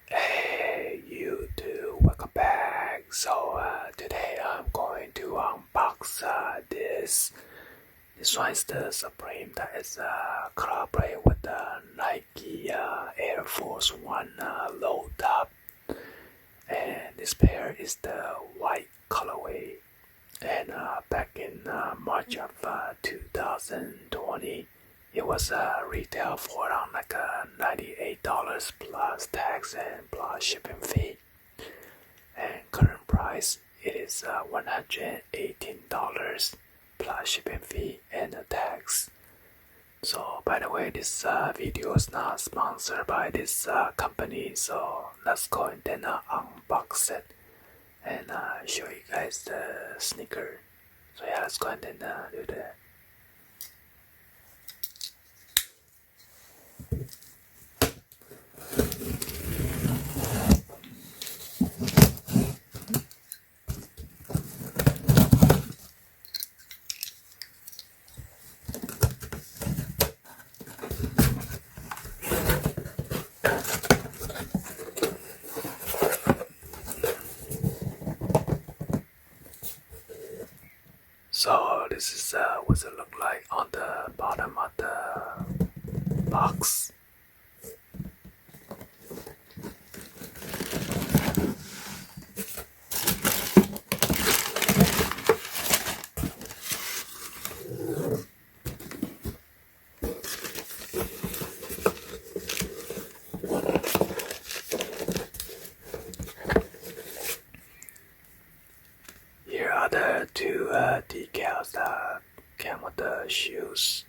Hey YouTube, welcome back. So today I'm going to unbox this. This one is the Supreme that is collaborate with the Nike Air Force 1 low top, and this pair is the white colorway. And back in March of 2020, it was retail for around like $98 plus tax and plus shipping fee. And current price it is $118 plus shipping fee and tax. So by the way, this video is not sponsored by this company, so let's go and then unbox it and show you guys the sneaker. So yeah, let's go and then do that. So this is what it look like on the bottom of the box. Here are the two decals that came with the shoes.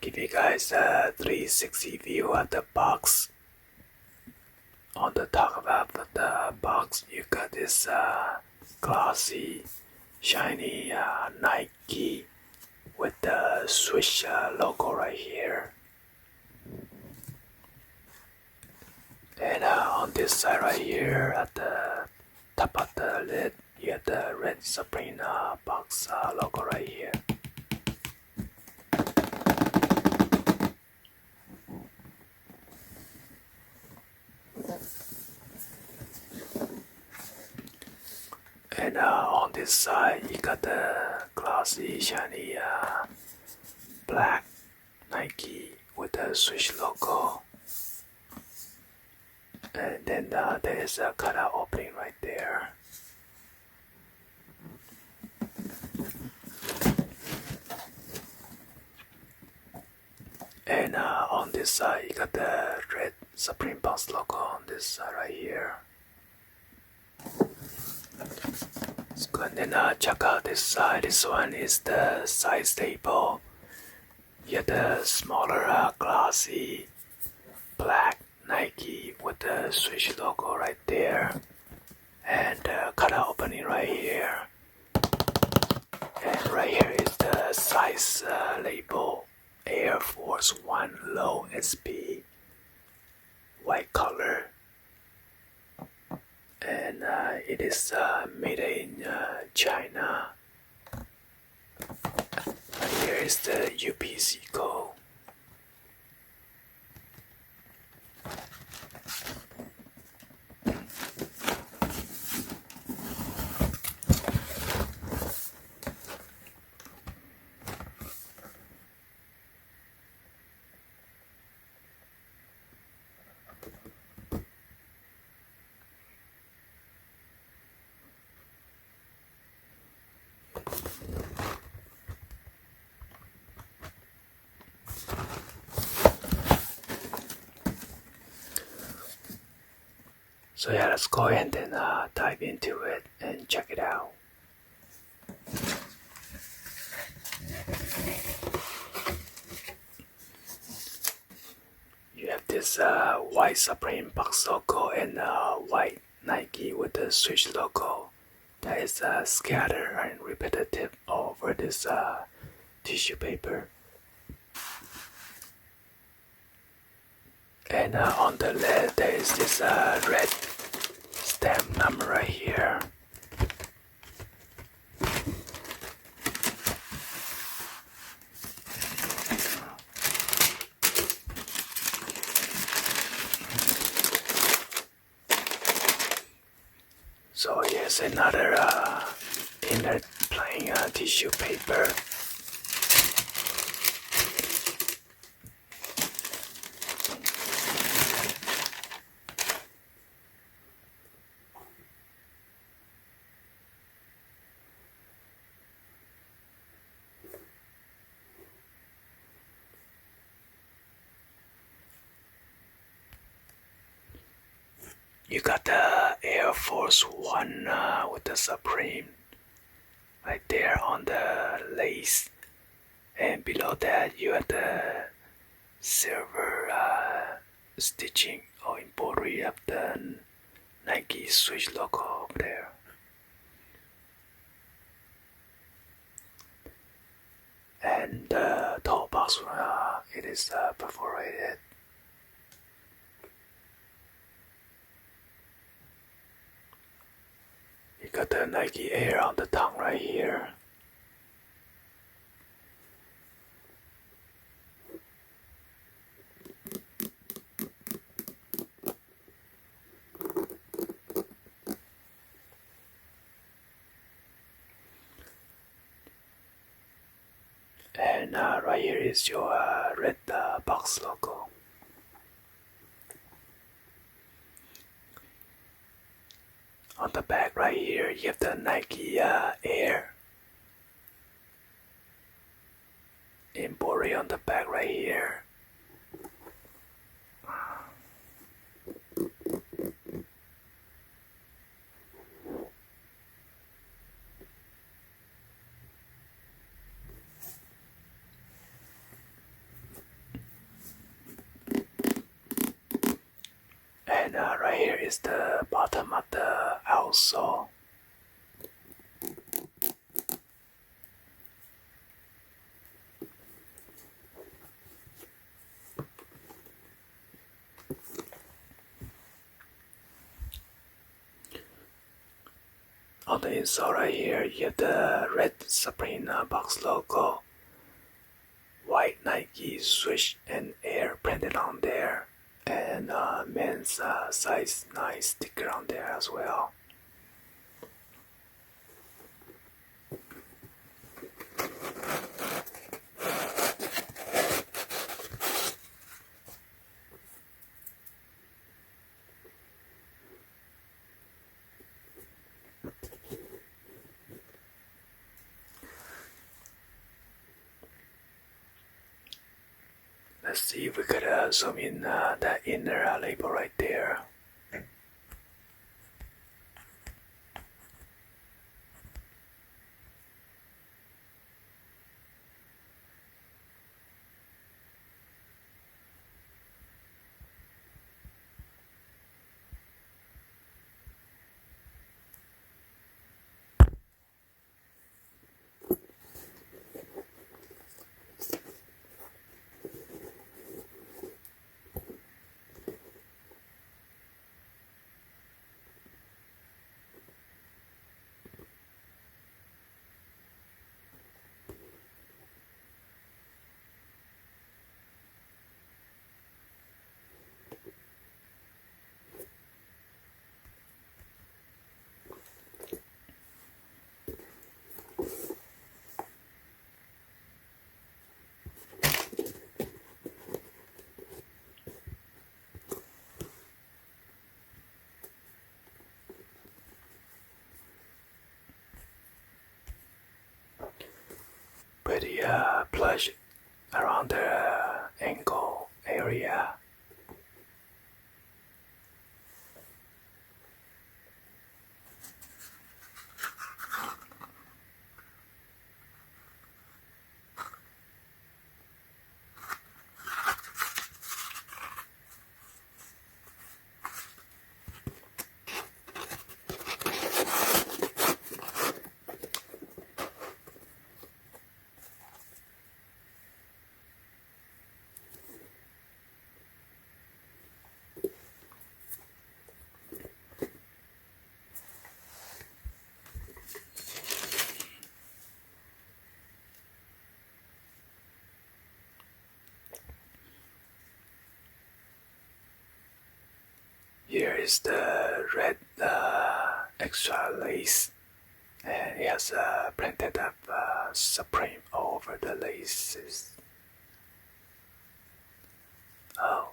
Give you guys a 360 view of the box. On the top of the box, you got this glossy, shiny Nike with the Swish logo right here. And on this side right here, at the top of the lid, you have the red Supreme box logo right here. And on this side, you got the glossy, shiny black Nike with the Swish logo. And then there is a cutout opening right there. And on this side, you got the red Supreme box logo on this side right here. Let's go and then check out this side. This one is the side staple. You have the smaller glossy black Nike with the Swish logo right there, and cutout opening right here. And right here is the size label, Air Force 1 Low SP, white color. And it is made in China. Here is the UPC code. So yeah, let's go ahead and dive into it and check it out. You have this white Supreme box logo and white Nike with the Switch logo that is scattered and repetitive over this tissue paper. And on the lid there is this red stamp number right here. So here's another inner plain tissue paper. You got the Air Force One with the Supreme right there on the lace, and below that you have the silver stitching or embroidery of the Nike Switch logo over there. And the toe box, it is perforated. You got the Nike Air on the tongue right here. And right here is your red box logo. On the back right here, you have the Nike Air embroidery on the back right here. And right here is the bottom of the outsole. On the insole right here, you have the red Supreme box logo, white Nike Switch and Air printed on there, and men's size 9 sticker on there as well. Let's see if we could zoom in that inner label right there. Pretty plush around the ankle area. Here is the red extra lace, and it has printed up Supreme over the laces. Oh,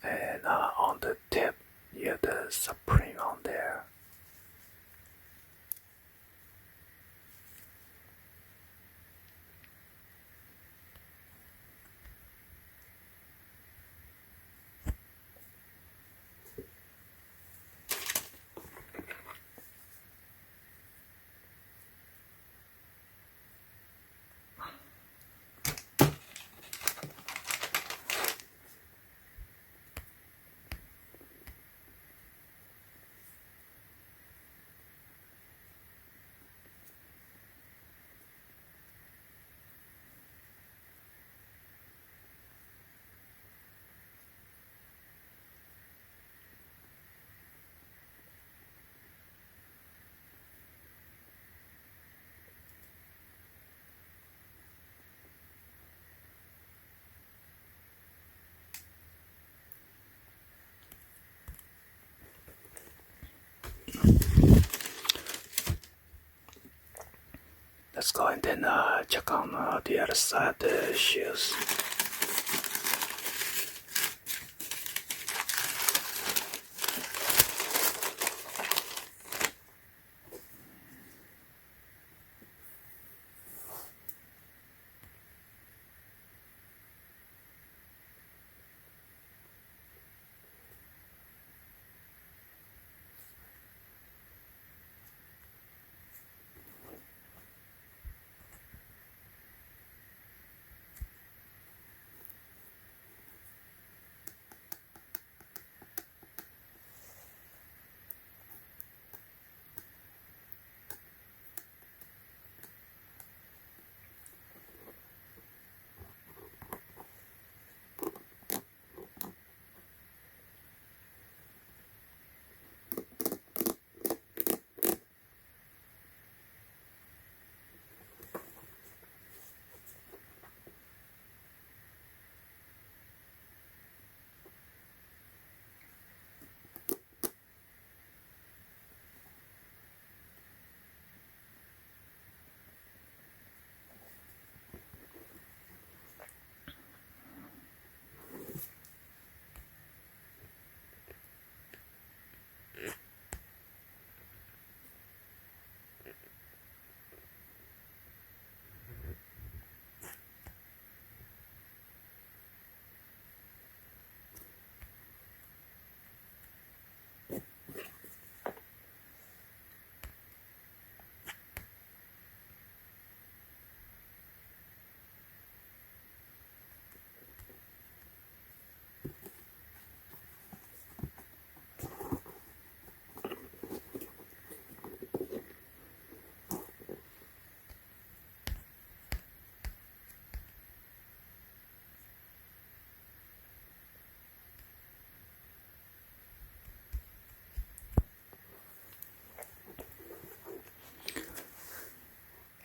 and on the tip, you have the Supreme on there. Let's go and then check on the other side of the shoes.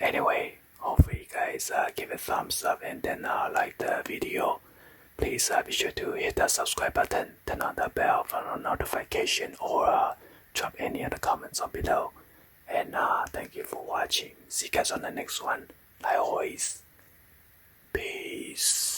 Anyway, hopefully you guys give a thumbs up and then like the video. Please be sure to hit that subscribe button, turn on the bell for a notification, or drop any other comments on below. And thank you for watching. See you guys on the next one. Like always, peace.